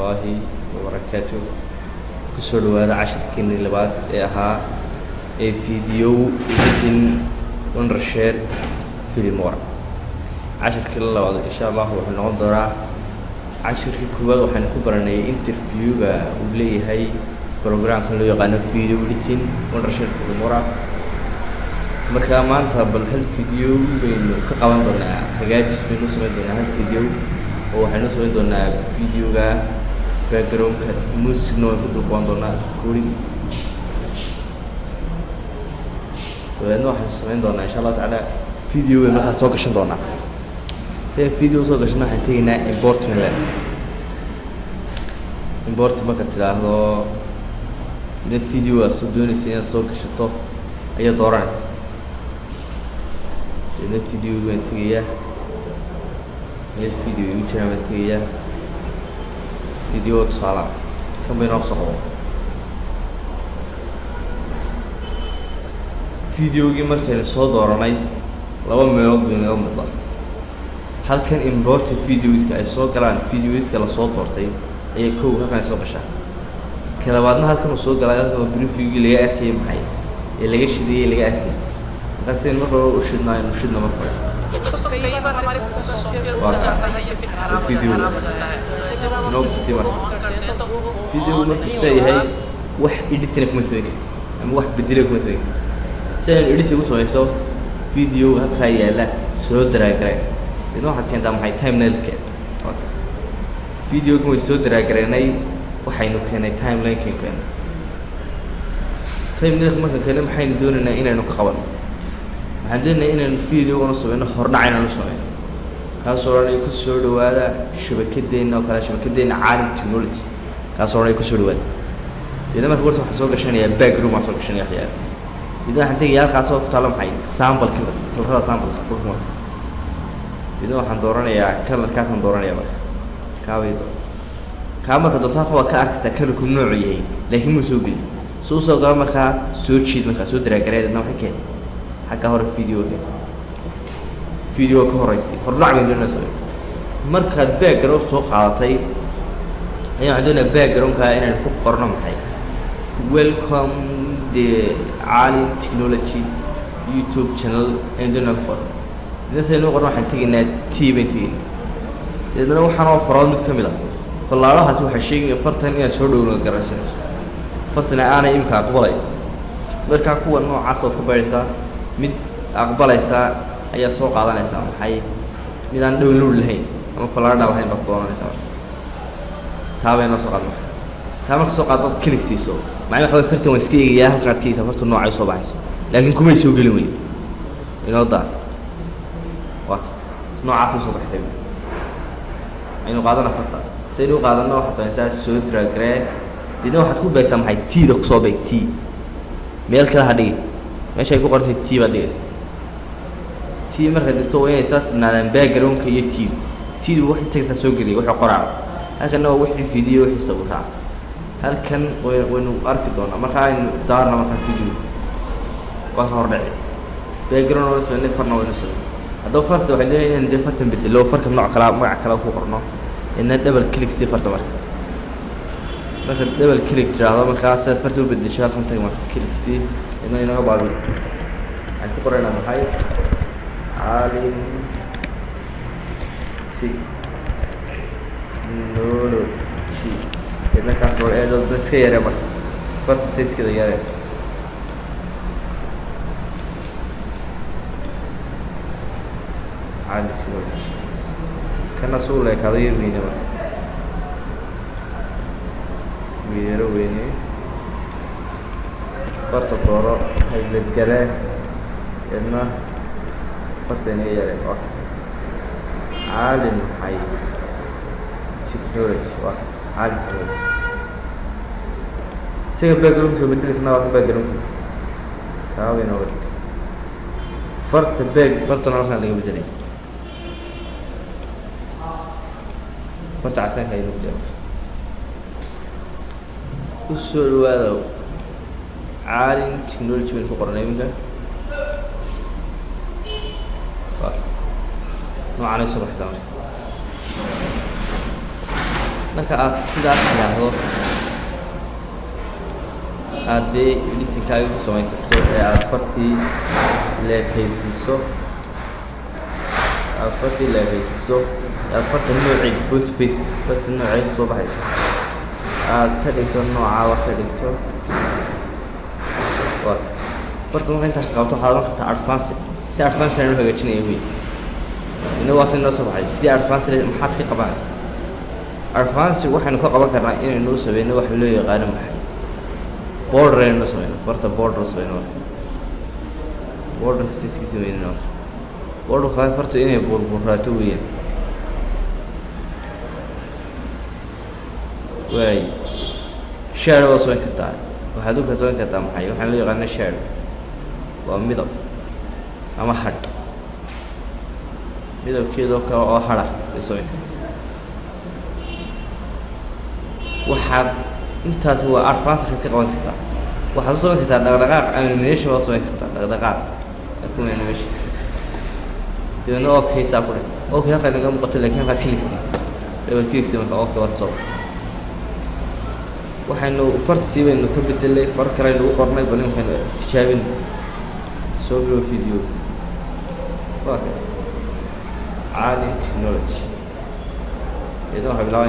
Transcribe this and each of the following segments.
الله وبركاته. كسر هذا 10 كن اللي بعد إياها فيديو editing ونرشير في المورا 10 كن اللي بعد إن شاء الله وحنا نقدر 10 كوبا وحنا كبرنا انترفيو ولي هاي برنامج كله يقال فيديو editing ونرشير في المورا. marka maanta bal hal video baynu ka qaban doonaa hagaajis baynu sameyn doonaa hal video oo waxaynu sameyn doonaa videoga background-ka music noo ku duuban doonaa recording waxaynu sameyn doonaa insha Allah taala video marka soo gashan doonaa video soo gashan waxaan tegaynaa import marka tiraahdo video soo doonaysa inaad soo gashato ayaa dooranaysa الفيديو وانتهيا الفيديو يوتيوب وانتهيا فيديو صالح كم بيناقصه فيديو جيمر كان صوت وراني لو ميلود بين يوم الله هل كان import فيديوز كأي كلام فيديوز كلا صوت ورتين أي كوه كان يسوق شيء كلا بعدنا هل كانوا صوت كلا كانوا بريفيو اللي أكيد محي اللي جش دي اللي أكيد بس المرة وشدنا مرة الفيديو نوع كتير فيديو مرة شيء هاي واحد إديتينك مسوي كت أم واحد بديلك مسوي كت سهل إديتي مسوي سو فيديو هكاية لا صوت دراجرين إنه واحد كان دام هاي تايم لاين كده فيديو كم صوت دراجرين أي وحينو كان تايم لاين كان تايم لاين مثلا كان محين دون إن نقابل عندنا إن الفيديو ونصبنا حرنا عنا نصبنا كاسورنا يكسر هذا شبكتنا وكذا شبكتنا عالم تكنولوجي كاسورنا يكسر هذا إذا ما فكرت حسوق عشان يا باك روم حسوق عشان يحيى إذا حنتي يا كاسوق تعلم حي سامبل كذا هذا سامبل كل مرة إذا حندورنا يا كلر كاس حندورنا يا بقى كاوي كامل كدوتها قوات كأرك تكلم كل نوعيه لكن مسوقي سوسو قام كا سوتشيد مكا سود راجريد إنه حكي حكى هور فيديو كهرسي هرجع من دون نسوي مركز باك جراوند سوق عاطي يعني عندنا باك جراوند كائن نحط قرنا محي ويلكم دي عالم تكنولوجي يوتيوب channel عندنا قرن إذا سنو قرنا حنتيجي تي بنتين إذا لو حنا فراد متكملة فالله راح أسوي هالشيء فرتن إن شردوا من الجراشة فرتن أنا إمك أقبلي مركز قوة نوع عصا كبيرة mid aqbalaysa ayaa soo qaadanaysa maxay mid aan download lahayn ama falaadha waxay doonaysaa taabeena soo qaadan taama soo qaadad click siiso macna waxa fartan way iska eegaya halka kiisa fartan nooc ay soo baxayso laakiin kuma soo gelin way inoo daa waa noocaas soo baxay aynu qaadana farta saynu qaadana waxa sameeyay soo dragre idin waxaad ku beegtaa maxay tiida ku soo beegtii meel kala hadhig meesha ay ku qortay tii baad dhigaysaa tii marka dirto waa inay saas naadaan background-ka iyo tii waxay tagaysaa soo geliyay waxa qoraa halkan waa wixii video wixii sawirka halkan waynu arki doonaa marka aynu daarna marka video waa hor dhacay background oo soo nefarna waynu soo hadda farta waxay leeyihiin in fartan bedelo farka nooc kala magac kala ku qorno in double click si farta marka double click tiraahdo marka saad farta u bedesho halkan tag marka click si إنه ينهى بعض عندك قرنا محي عالم تكنولوجي إذا كان صور إيجاد بس خير يا بك فرت سيس كده يا ريت عالم تكنولوجي كنا صور لك هذا يبينه بك بيرو ويني فرت الدورة هاي الجلاه إنه فرتني يا ريت عالم حي تكنولوجي عالم تكنولوجي سير باكروم شو بدي لك نوع باكروم بس هاوي نور فرت فرت نروح نلاقي بدري فرت عساك هاي نبدأ وصل هذا عالم تكنولوجي من فوق الرنيمة نوع على صباح ثاني marka aad sidaas yiraahdo aad editingkaaga ku samaysato ee aad fartii leekaysiiso aad farta nooceeda front face farta nooceeda soo baxayso aad ka dhigto nooca wax ka dhigto waa farta marka inta qabto waxaad oran kartaa advance si advance aynu hagaajinayo weey inuu waqti noo soo baxay si advance maxaad ka qabanaysaa advance waxaanu ka qaban karnaa inaynu sameeyno wax loo yaqaan maxay border aynu sameeyno farta border sameeyno border si sameeyno border ka farta inay burburaato weeyaan way shadow oo soo kartaa waxaad u kasoo kartaa maxay waxaan loo yaqaan shadow waa midab ama had midabkeedu kale oo hada soo waxaad intaas waa advance ka qaban kartaa waxaad soo kartaa dhaqdhaqaaq animation oo soo kartaa dhaqdhaqaaq ku animation dina okay saakure okay halka naga muuqato laakiin halka click marka okay waad soo waxaanu fartii baynu ka bedelay far kale aynu u qornay balinkan tijaabin soo video waa عالم technology إذا واحد بلاوي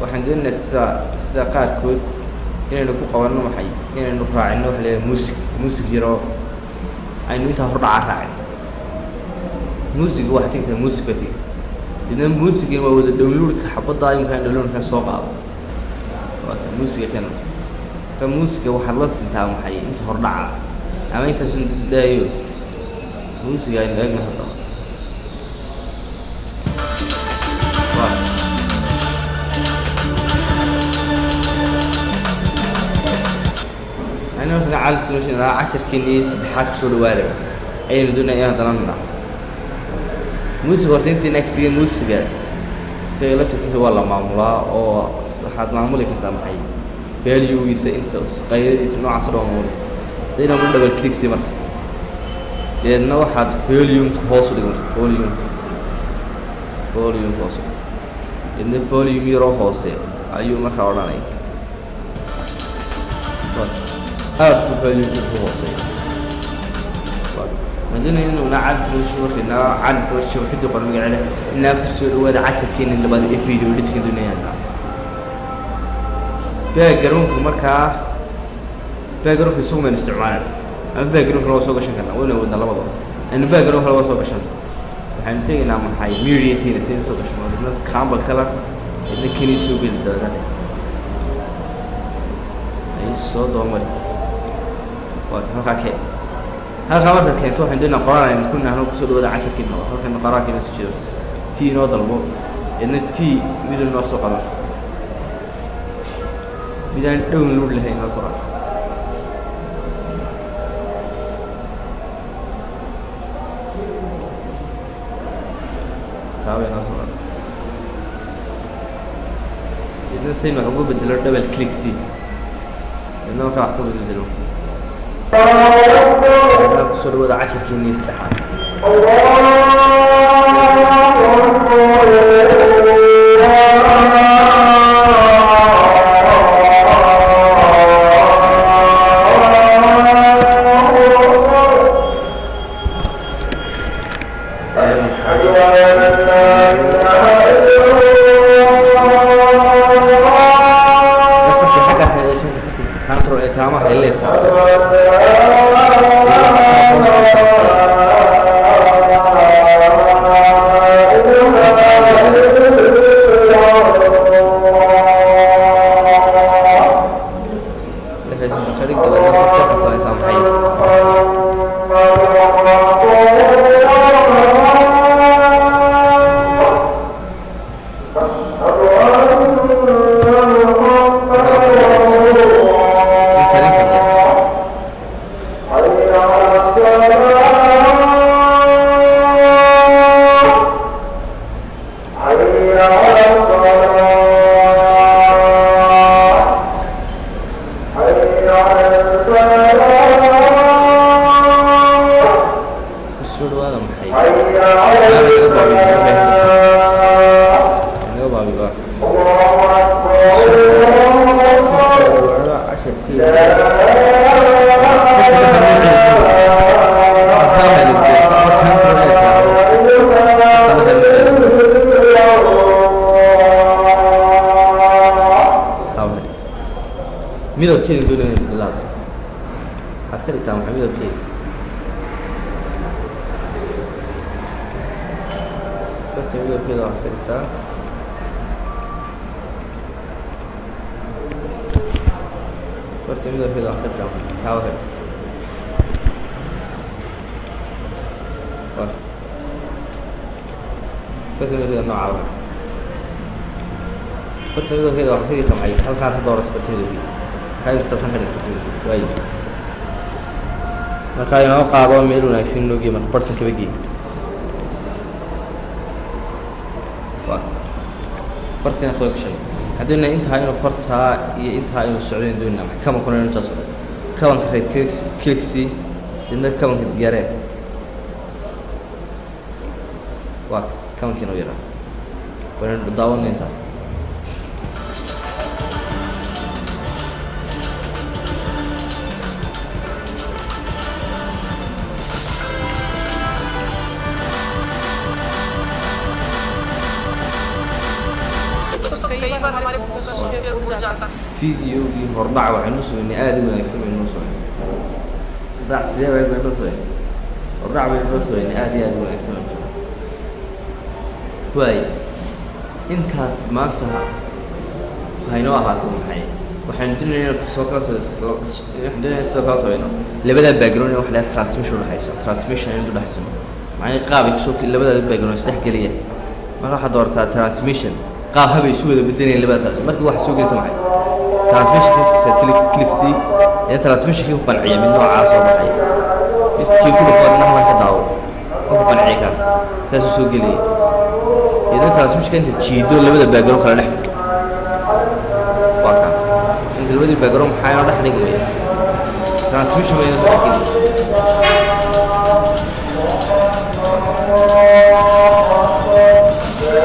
waxaan doonaynaa sida qaarkood inaynu ku qabanno maxay inaynu raacino wax leeyahay music yaro aynu inta hor dhaca raacin music waxa tigta music batig idan music waa wada download ka xabada ay markaan download ka soo qaado waa music ka music waxa la sintaa maxay inta hor dhaca ama inta sun daayo music aynu eegno hadda أنا مثلا عالت مثلا 10 كيني سبحات كل وارد أي بدون أي هذا موسيقى ورثين نكتير موسيقى سيلفتك كذا والله معمولة أو حد معمولة كذا محي فاليو يس أنت قيد يسمع عصر معمولة زي ما قلنا بالكليك سمر لأنه واحد فاليوم حاصل فاليوم حاصل إن فاليوم يروح حاصل أيوة ما كارناي هذا فاليوم حاصل مدينة إنه نعد نشوف إنه عد وشوف كده قرن عليه إنه كسر وهذا 10 كين اللي بدي فيديو اللي تكين دنيا هنا باقرون كمركا باقرون في سوق من استعمال أما باقرون في الوسوق عشان كنا وين ودنا لبض إنه باقرون في الوسوق عشان حنتي نعم حي ميريتين سين سوق عشان الناس كام بالخلا إنه كني سوق بالدرجة أي صوت عمر وهكذا هل خبرنا كنتو عندنا قرار إن كنا هناك سؤال وده 10 كلمة هل كنا قرار كنا سجل تي نوضل مو إن تي بدون نص قرار بدون دون نور لهي نص قرار تابع نص قرار إذا سينو عقوب بدلور دبل كليك سي إنه كأحكم بدلور كسر وضع 10 كيني سلاحات midabkeeda doonayna bilaad waxaad ka dhigtaa maxay midabkeeda farta midabkeeda waxaad ka dhigtaa farta midabkeeda waxaad ka dhigtaa kaawahe farta midabkeeda nooca farta midabkeeda waxaad ka dhigtaa maxay halkaad ka doorato farta midabkeeda waxay dhigtaasan ka dhig farta midabkeeda waayo marka inoo qaado meel wanaagsan inoo geey marka bartan kaba geey bartina soo gashay haddayna intaa inuu fartaa iyo intaa inuu socdayn doonina maxay kaban kuna intaas oo kabanka right clicksy dibna kabanka yaree waa kabankiina u yaraa wayna daawana intaa فيديو هربعة وعنوس من آدم من أجسام النص ضع فيديو من النص هربعة من النص من آدم من أجسام النص واي أنت سمعتها هاي نوعها توم حي وحين الدنيا سوكاس الدنيا سوكاس بينهم اللي بدأ الباكجراوند وحلا ترانسميشن ولا حيسون ترانسميشن عنده حيسون معني قابل سوك اللي بدأ الباكجراوند يستحق ليه ما راح أدور ترانسميشن قاب هبي سوى بالدنيا اللي بدأ مركب واحد سوق يسمعي ترانسميشن كليك سي يعني ترانسميشن كيف قنعية من نوع عاصر بحي كي كل قرن نحو أنت داو وهو قنعية كاس ساسو سوق لي إذا ترانسميشن كنت تشيدو اللي بدأ الباكجراوند خلا نحك واقع أنت اللي بدأ الباكجراوند حاجة ولا حنيك ويا ترانسميشن وين نسوي حكي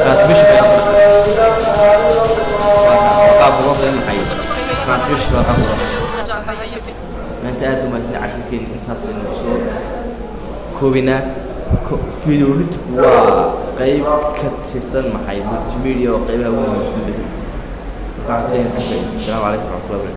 ترانسميشن ترانسميشن ما أنت قاعد ما تسمع عشان كين أنت هسه الصور كوبينا فيديو نتقوى قريب كتسن محي ملتي ميديا وقريبها هو ملتي ميديا. السلام عليكم ورحمة الله وبركاته.